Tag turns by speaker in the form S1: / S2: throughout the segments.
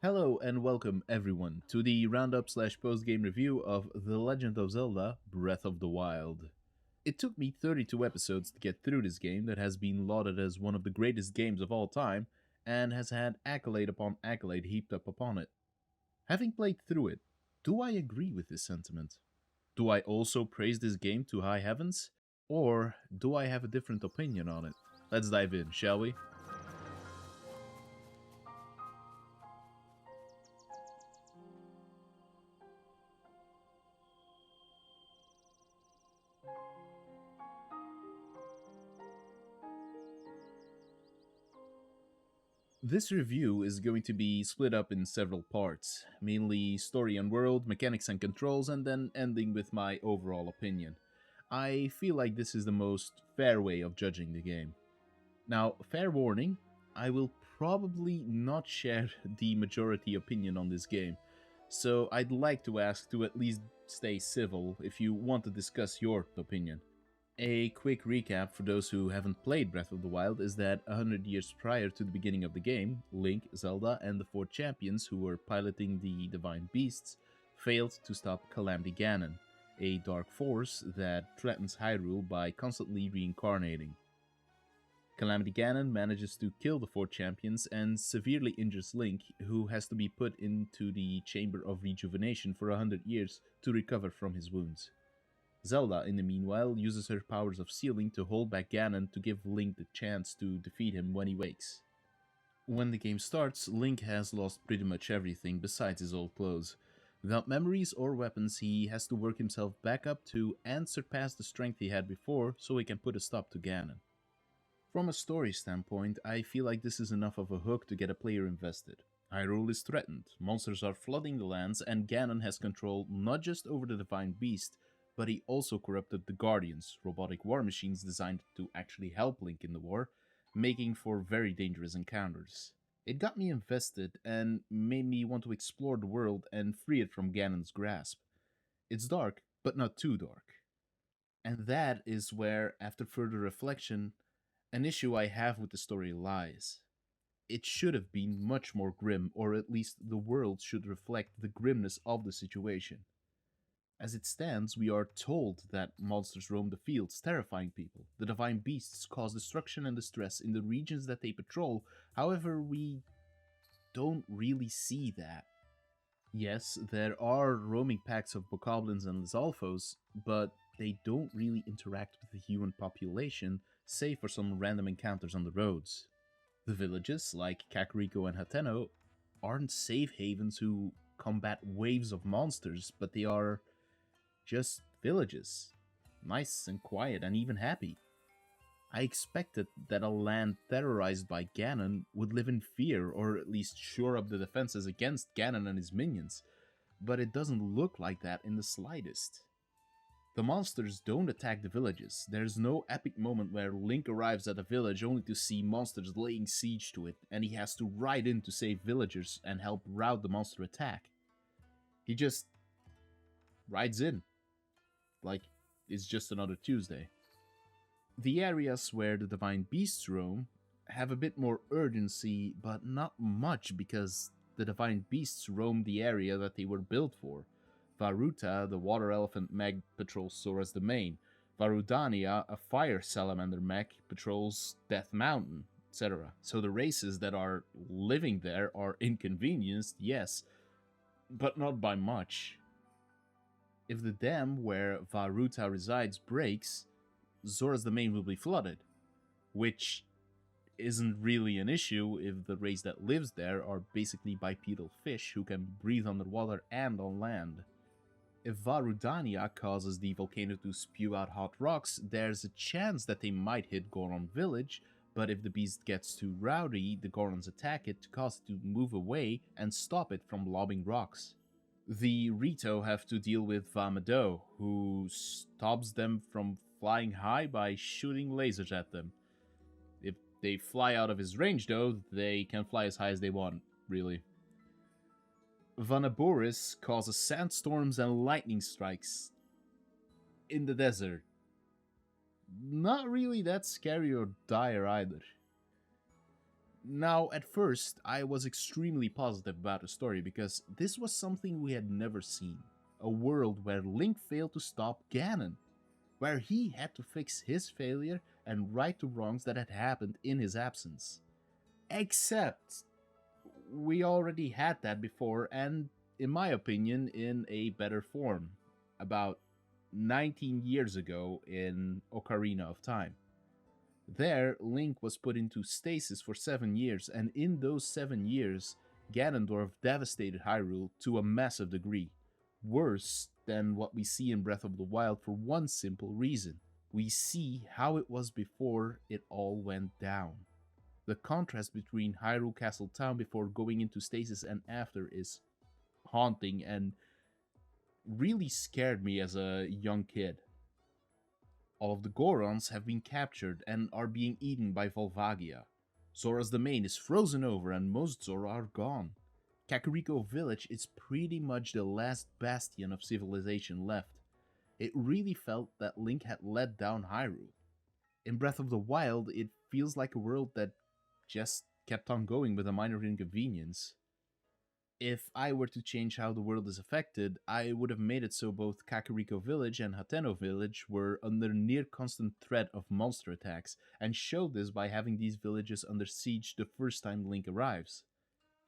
S1: Hello and welcome everyone to the roundup slash post game review of The Legend of Zelda Breath of the Wild. It took me 32 episodes to get through this game that has been lauded as one of the greatest games of all time and has had accolade upon accolade heaped up upon it. Having played through it, do I agree with this sentiment? Do I also praise this game to high heavens? Or do I have a different opinion on it? Let's dive in, shall we? This review is going to be split up in several parts, mainly story and world, mechanics and controls, and then ending with my overall opinion. I feel like this is the most fair way of judging the game. Now, fair warning, I will probably not share the majority opinion on this game, so I'd like to ask to at least stay civil if you want to discuss your opinion. A quick recap for those who haven't played Breath of the Wild is that 100 years prior to the beginning of the game, Link, Zelda, and the four champions who were piloting the divine beasts failed to stop Calamity Ganon, a dark force that threatens Hyrule by constantly reincarnating. Calamity Ganon manages to kill the four champions and severely injures Link, who has to be put into the Chamber of Rejuvenation for 100 years to recover from his wounds. Zelda, in the meanwhile, uses her powers of sealing to hold back Ganon to give Link the chance to defeat him when he wakes. When the game starts, Link has lost pretty much everything besides his old clothes. Without memories or weapons, he has to work himself back up to and surpass the strength he had before so he can put a stop to Ganon. From a story standpoint, I feel like this is enough of a hook to get a player invested. Hyrule is threatened, monsters are flooding the lands, and Ganon has control not just over the Divine Beast, but he also corrupted the Guardians, robotic war machines designed to actually help Link in the war, making for very dangerous encounters. It got me invested and made me want to explore the world and free it from Ganon's grasp. It's dark, but not too dark. And that is where, after further reflection, an issue I have with the story lies. It should have been much more grim, or at least the world should reflect the grimness of the situation. As it stands, we are told that monsters roam the fields, terrifying people. The divine beasts cause destruction and distress in the regions that they patrol. However, we don't really see that. Yes, there are roaming packs of bokoblins and lizalfos, but they don't really interact with the human population, save for some random encounters on the roads. The villages, like Kakariko and Hateno, aren't safe havens who combat waves of monsters, but they are just villages. Nice and quiet and even happy. I expected that a land terrorized by Ganon would live in fear, or at least shore up the defenses against Ganon and his minions, but it doesn't look like that in the slightest. The monsters don't attack the villages. There's no epic moment where Link arrives at a village only to see monsters laying siege to it, and he has to ride in to save villagers and help rout the monster attack. He just rides in, like it's just another Tuesday. The areas where the divine beasts roam have a bit more urgency, but not much because the divine beasts roam the area that they were built for. Varuta, the water elephant mech, patrols Sora's domain. Varudania, a fire salamander mech, patrols Death Mountain, etc. So the races that are living there are inconvenienced, yes, but not by much. If the dam where Varuta resides breaks, Zora's domain will be flooded, which isn't really an issue if the race that lives there are basically bipedal fish who can breathe underwater and on land. If Varudania causes the volcano to spew out hot rocks, there's a chance that they might hit Goron village, but if the beast gets too rowdy, the Gorons attack it to cause it to move away and stop it from lobbing rocks. The Rito have to deal with Vamado, who stops them from flying high by shooting lasers at them. If they fly out of his range, though, they can fly as high as they want, really. Vanaboris causes sandstorms and lightning strikes in the desert. Not really that scary or dire either. Now, at first, I was extremely positive about the story because this was something we had never seen. A world where Link failed to stop Ganon, where he had to fix his failure and right the wrongs that had happened in his absence. Except, we already had that before, and in my opinion, in a better form, about 19 years ago in Ocarina of Time. There, Link was put into stasis for 7 years, and in those 7 years, Ganondorf devastated Hyrule to a massive degree. Worse than what we see in Breath of the Wild for one simple reason. We see how it was before it all went down. The contrast between Hyrule Castle Town before going into stasis and after is haunting and really scared me as a young kid. All of the Gorons have been captured and are being eaten by Volvagia. Zora's domain is frozen over and most Zora are gone. Kakariko Village is pretty much the last bastion of civilization left. It really felt that Link had let down Hyrule. In Breath of the Wild, it feels like a world that just kept on going with a minor inconvenience. If I were to change how the world is affected, I would have made it so both Kakariko Village and Hateno Village were under near constant threat of monster attacks, and showed this by having these villages under siege the first time Link arrives.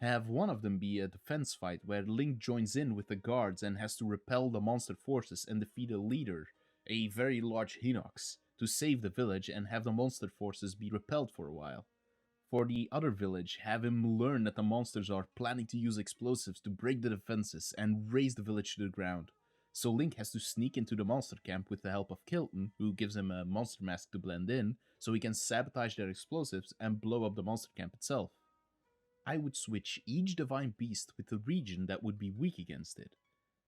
S1: Have one of them be a defense fight where Link joins in with the guards and has to repel the monster forces and defeat a leader, a very large Hinox, to save the village and have the monster forces be repelled for a while. For the other village, have him learn that the monsters are planning to use explosives to break the defenses and raze the village to the ground. So Link has to sneak into the monster camp with the help of Kilton, who gives him a monster mask to blend in, so he can sabotage their explosives and blow up the monster camp itself. I would switch each divine beast with a region that would be weak against it.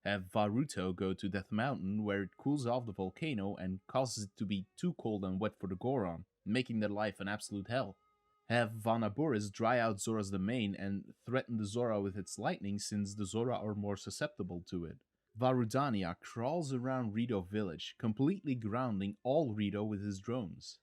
S1: Have Varuto go to Death Mountain, where it cools off the volcano and causes it to be too cold and wet for the Goron, making their life an absolute hell. Have Vanaboris dry out Zora's domain and threaten the Zora with its lightning since the Zora are more susceptible to it. Varudania crawls around Rito village, completely grounding all Rito with his drones.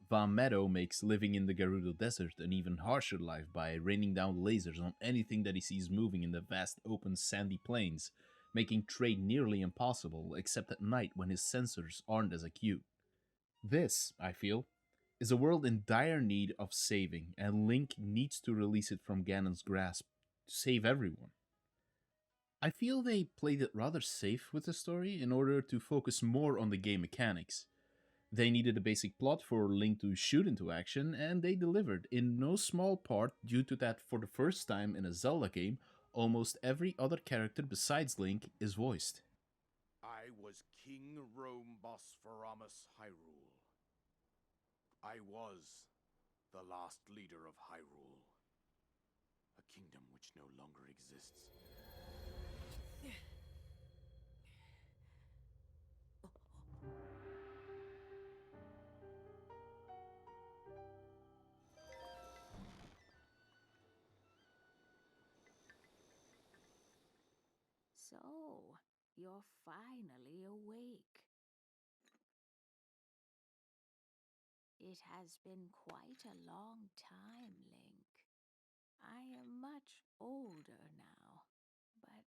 S1: Va Meadow makes living in the Gerudo Desert an even harsher life by raining down lasers on anything that he sees moving in the vast open sandy plains, making trade nearly impossible except at night when his sensors aren't as acute. This, I feel, is a world in dire need of saving, and Link needs to release it from Ganon's grasp to save everyone. I feel they played it rather safe with the story in order to focus more on the game mechanics. They needed a basic plot for Link to shoot into action, and they delivered, in no small part due to that for the first time in a Zelda game, almost every other character besides Link is voiced.
S2: I was King Rome Bosphoromus Hyrule. I was the last leader of Hyrule, a kingdom which no longer exists.
S3: So, you're finally awake. It has been quite a long time, Link. I am much older now, but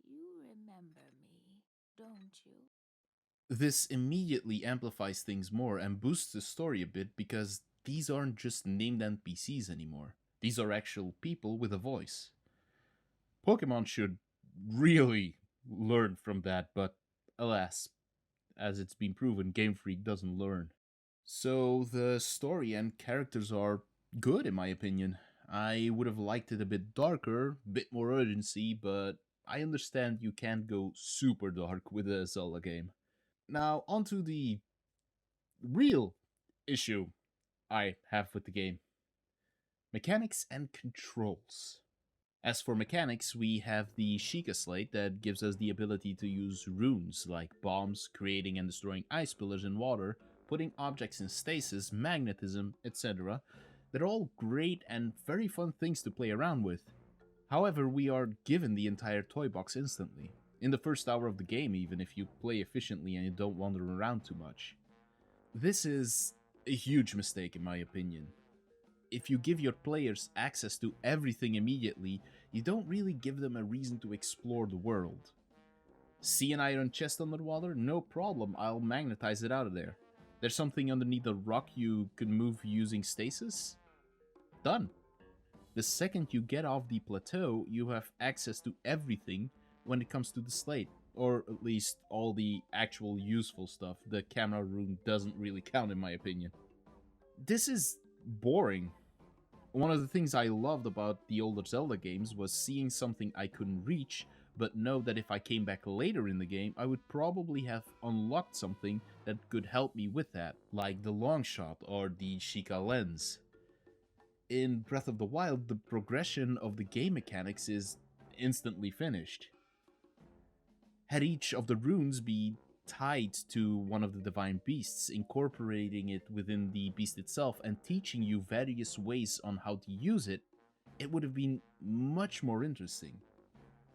S3: you remember me, don't you?
S1: This immediately amplifies things more and boosts the story a bit because these aren't just named NPCs anymore. These are actual people with a voice. Pokemon should really learn from that, but alas, as it's been proven, Game Freak doesn't learn. So the story and characters are good in my opinion. I would have liked it a bit darker, bit more urgency, but I understand you can't go super dark with a Zelda game. Now, onto the real issue I have with the game: mechanics and controls. As for mechanics, we have the Sheikah Slate that gives us the ability to use runes like bombs, creating and destroying ice pillars in water, putting objects in stasis, magnetism, etc. They're all great and very fun things to play around with. However, we are given the entire toy box instantly, in the first hour of the game even if you play efficiently and you don't wander around too much. This is a huge mistake in my opinion. If you give your players access to everything immediately, you don't really give them a reason to explore the world. See an iron chest underwater? No problem, I'll magnetize it out of there. There's something underneath a rock you can move using stasis? Done. The second you get off the plateau, you have access to everything when it comes to the slate. Or at least all the actual useful stuff. The camera room doesn't really count, in my opinion. This is boring. One of the things I loved about the older Zelda games was seeing something I couldn't reach, but know that if I came back later in the game, I would probably have unlocked something that could help me with that, like the long shot or the Sheikah lens. In Breath of the Wild, the progression of the game mechanics is instantly finished. Had each of the runes be tied to one of the divine beasts, incorporating it within the beast itself and teaching you various ways on how to use it, it would have been much more interesting.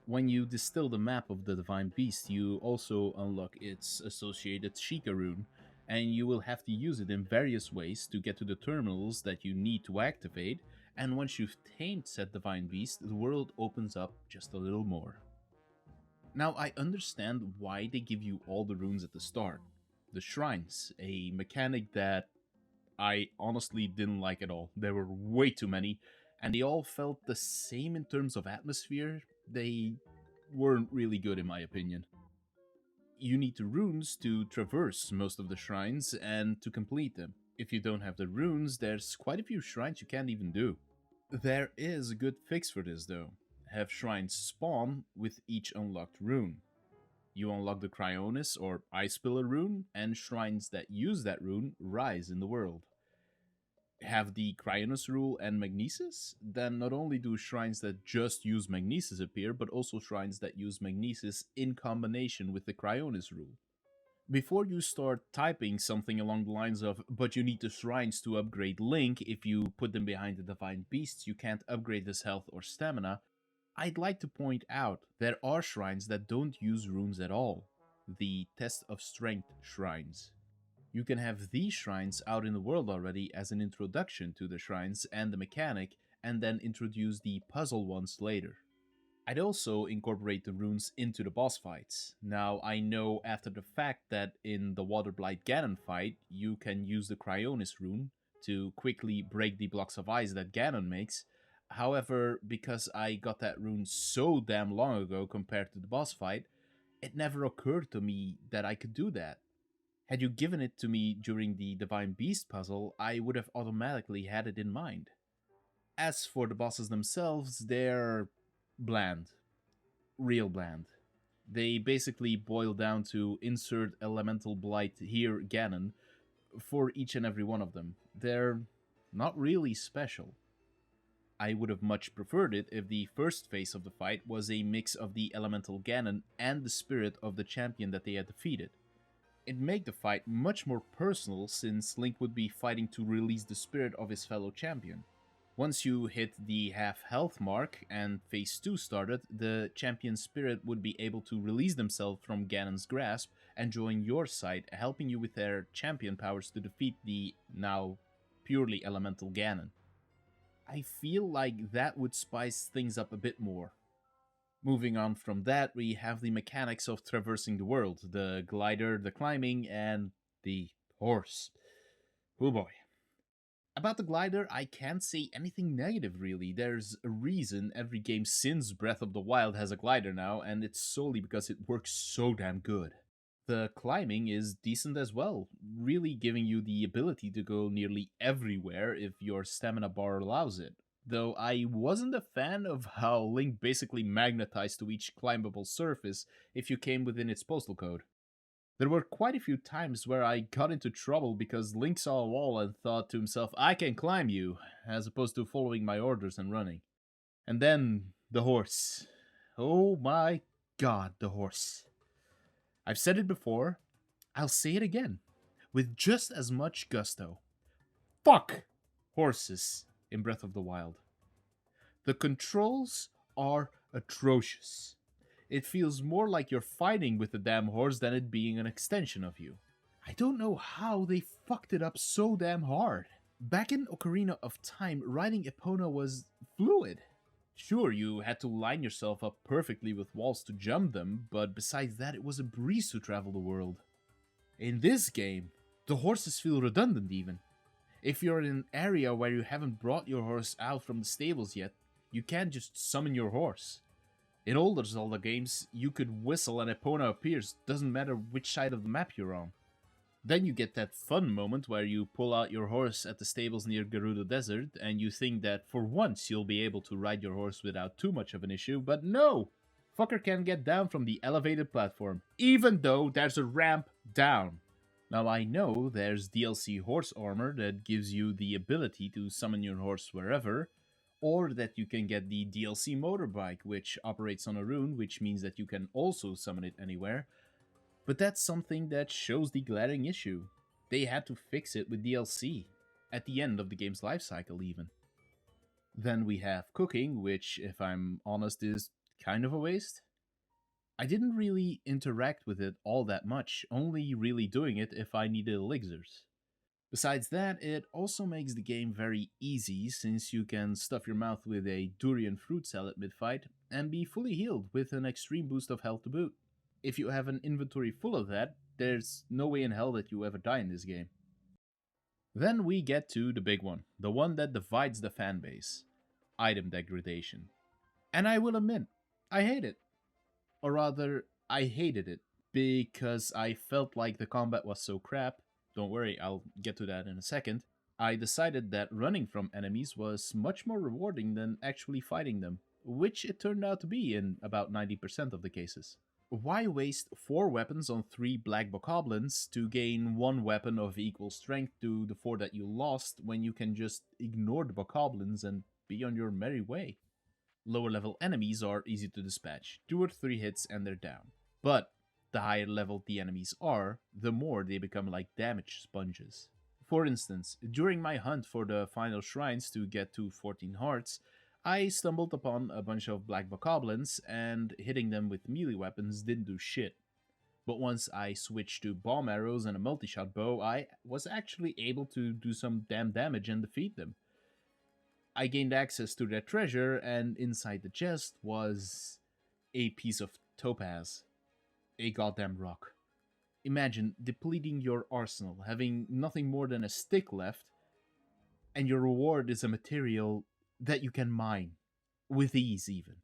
S1: When you distill the map of the divine beast, you also unlock its associated Sheikah rune, and you will have to use it in various ways to get to the terminals that you need to activate, and once you've tamed said divine beast, the world opens up just a little more. Now, I understand why they give you all the runes at the start. The shrines, a mechanic that I honestly didn't like at all. There were way too many, and they all felt the same in terms of atmosphere. They weren't really good, in my opinion. You need the runes to traverse most of the shrines and to complete them. If you don't have the runes, there's quite a few shrines you can't even do. There is a good fix for this though. Have shrines spawn with each unlocked rune. You unlock the Cryonis or Ice Pillar rune, and shrines that use that rune rise in the world. Have the Cryonis rule and Magnesis? Then not only do shrines that just use Magnesis appear, but also shrines that use Magnesis in combination with the Cryonis rule. Before you start typing something along the lines of, but you need the shrines to upgrade Link, if you put them behind the Divine Beasts, you can't upgrade his health or stamina, I'd like to point out there are shrines that don't use runes at all. The Test of Strength shrines. You can have these shrines out in the world already as an introduction to the shrines and the mechanic, and then introduce the puzzle ones later. I'd also incorporate the runes into the boss fights. Now, I know after the fact that in the Waterblight Ganon fight, you can use the Cryonis rune to quickly break the blocks of ice that Ganon makes. However, because I got that rune so damn long ago compared to the boss fight, it never occurred to me that I could do that. Had you given it to me during the Divine Beast puzzle, I would have automatically had it in mind. As for the bosses themselves, they're bland. Real bland. They basically boil down to insert elemental blight here, Ganon, for each and every one of them. They're not really special. I would have much preferred it if the first phase of the fight was a mix of the elemental Ganon and the spirit of the champion that they had defeated. It'd make the fight much more personal since Link would be fighting to release the spirit of his fellow champion. Once you hit the half health mark and phase 2 started, the champion's spirit would be able to release themselves from Ganon's grasp and join your side, helping you with their champion powers to defeat the now purely elemental Ganon. I feel like that would spice things up a bit more. Moving on from that, we have the mechanics of traversing the world, the glider, the climbing, and the horse. Oh boy. About the glider, I can't say anything negative really. There's a reason every game since Breath of the Wild has a glider now, and it's solely because it works so damn good. The climbing is decent as well, really giving you the ability to go nearly everywhere if your stamina bar allows it. Though I wasn't a fan of how Link basically magnetized to each climbable surface if you came within its postal code. There were quite a few times where I got into trouble because Link saw a wall and thought to himself, I can climb you, as opposed to following my orders and running. And then the horse. Oh my god, the horse. I've said it before, I'll say it again, with just as much gusto. Fuck horses in Breath of the Wild. The controls are atrocious. It feels more like you're fighting with the damn horse than it being an extension of you. I don't know how they fucked it up so damn hard. Back in Ocarina of Time, riding Epona was fluid. Sure, you had to line yourself up perfectly with walls to jump them, but besides that, it was a breeze to travel the world. In this game, the horses feel redundant even. If you're in an area where you haven't brought your horse out from the stables yet, you can't just summon your horse. In older Zelda games, you could whistle and Epona appears, doesn't matter which side of the map you're on. Then you get that fun moment where you pull out your horse at the stables near Gerudo Desert, and you think that for once you'll be able to ride your horse without too much of an issue, but no! Fucker can't get down from the elevated platform, even though there's a ramp down. Now I know there's DLC horse armor that gives you the ability to summon your horse wherever, or that you can get the DLC motorbike, which operates on a rune, which means that you can also summon it anywhere, but that's something that shows the glaring issue. They had to fix it with DLC, at the end of the game's lifecycle even. Then we have cooking, which, if I'm honest, is kind of a waste. I didn't really interact with it all that much, only really doing it if I needed elixirs. Besides that, it also makes the game very easy since you can stuff your mouth with a durian fruit salad mid fight and be fully healed with an extreme boost of health to boot. If you have an inventory full of that, there's no way in hell that you ever die in this game. Then we get to the big one, the one that divides the fanbase: item degradation. And I will admit, I hate it. Or rather, I hated it because I felt like the combat was so crap. Don't worry, I'll get to that in a second. I decided that running from enemies was much more rewarding than actually fighting them, which it turned out to be in about 90% of the cases. Why waste 4 weapons on 3 black bokoblins to gain 1 weapon of equal strength to the 4 that you lost when you can just ignore the bokoblins and be on your merry way? Lower level enemies are easy to dispatch, 2 or 3 hits and they're down. But the higher level the enemies are, the more they become like damage sponges. For instance, during my hunt for the final shrines to get to 14 hearts, I stumbled upon a bunch of black bokoblins, and hitting them with melee weapons didn't do shit. But once I switched to bomb arrows and a multi-shot bow, I was actually able to do some damn damage and defeat them. I gained access to their treasure, and inside the chest was a piece of topaz. A goddamn rock. Imagine depleting your arsenal, having nothing more than a stick left, and your reward is a material that you can mine. With ease, even.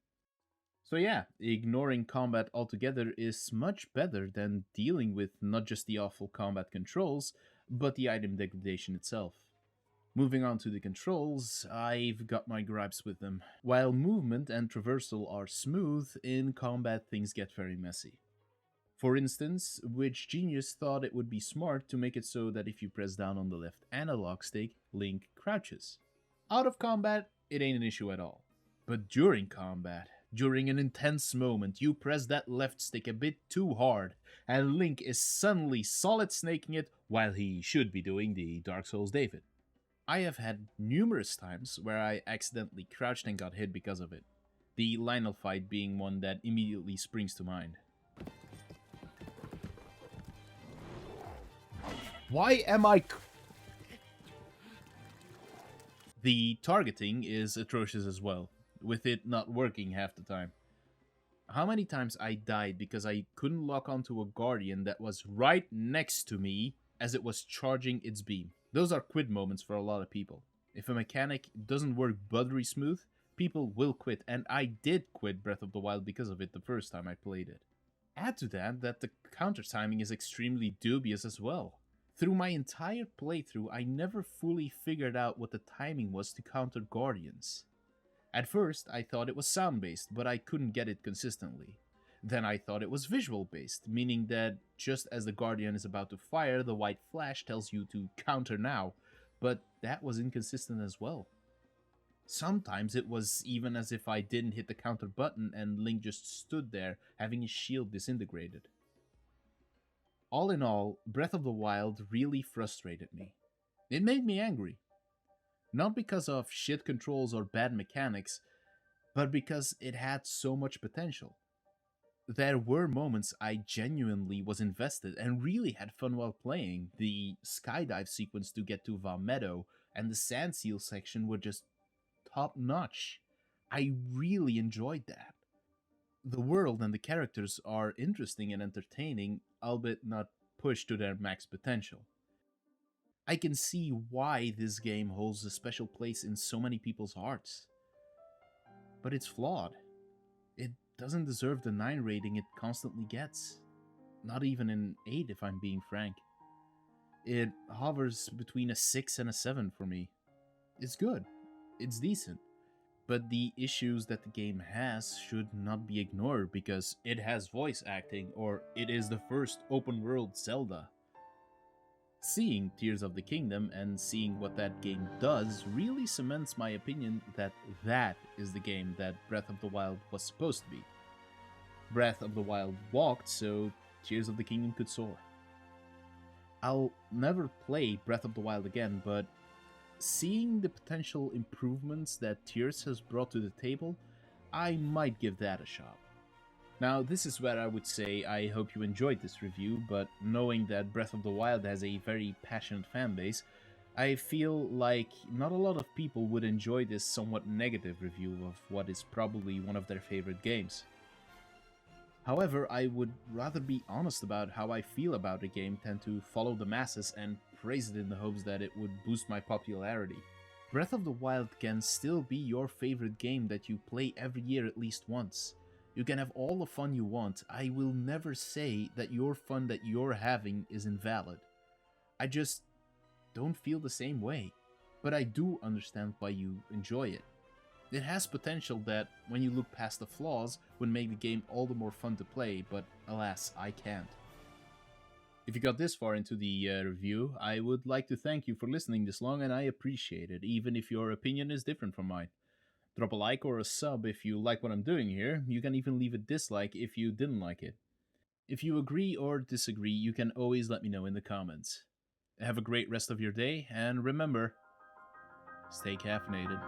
S1: So, yeah, ignoring combat altogether is much better than dealing with not just the awful combat controls, but the item degradation itself. Moving on to the controls, I've got my gripes with them. While movement and traversal are smooth, in combat things get very messy. For instance, which genius thought it would be smart to make it so that if you press down on the left analog stick, Link crouches? Out of combat, it ain't an issue at all. But during combat, during an intense moment, you press that left stick a bit too hard, and Link is suddenly solid snaking it while he should be doing the Dark Souls David. I have had numerous times where I accidentally crouched and got hit because of it. The Lionel fight being one that immediately springs to mind. Why am I... The targeting is atrocious as well, with it not working half the time. How many times I died because I couldn't lock onto a guardian that was right next to me as it was charging its beam. Those are quit moments for a lot of people. If a mechanic doesn't work buttery smooth, people will quit, and I did quit Breath of the Wild because of it the first time I played it. Add to that the counter timing is extremely dubious as well. Through my entire playthrough, I never fully figured out what the timing was to counter guardians. At first, I thought it was sound-based, but I couldn't get it consistently. Then I thought it was visual-based, meaning that just as the guardian is about to fire, the white flash tells you to counter now, but that was inconsistent as well. Sometimes it was even as if I didn't hit the counter button and Link just stood there, having his shield disintegrated. All in all, Breath of the Wild really frustrated me. It made me angry. Not because of shit controls or bad mechanics, but because it had so much potential. There were moments I genuinely was invested and really had fun while playing. The skydive sequence to get to Valmeadow, and the sand seal section were just top notch. I really enjoyed that. The world and the characters are interesting and entertaining, albeit not pushed to their max potential. I can see why this game holds a special place in so many people's hearts. But it's flawed. It doesn't deserve the 9 rating it constantly gets. Not even an 8 if I'm being frank. It hovers between a 6 and a 7 for me. It's good. It's decent. But the issues that the game has should not be ignored because it has voice acting or it is the first open world Zelda. Seeing Tears of the Kingdom and seeing what that game does really cements my opinion that that is the game that Breath of the Wild was supposed to be. Breath of the Wild walked so Tears of the Kingdom could soar. I'll never play Breath of the Wild again, but seeing the potential improvements that Tears has brought to the table, I might give that a shot. Now, this is where I would say I hope you enjoyed this review, but knowing that Breath of the Wild has a very passionate fan base, I feel like not a lot of people would enjoy this somewhat negative review of what is probably one of their favorite games. However, I would rather be honest about how I feel about a game than to follow the masses and praise it in the hopes that it would boost my popularity. Breath of the Wild can still be your favorite game that you play every year at least once. You can have all the fun you want. I will never say that your fun that you're having is invalid. I just don't feel the same way. But I do understand why you enjoy it. It has potential that, when you look past the flaws, would make the game all the more fun to play, but alas, I can't. If you got this far into the review, I would like to thank you for listening this long, and I appreciate it, even if your opinion is different from mine. Drop a like or a sub if you like what I'm doing here. You can even leave a dislike if you didn't like it. If you agree or disagree, you can always let me know in the comments. Have a great rest of your day, and remember, stay caffeinated.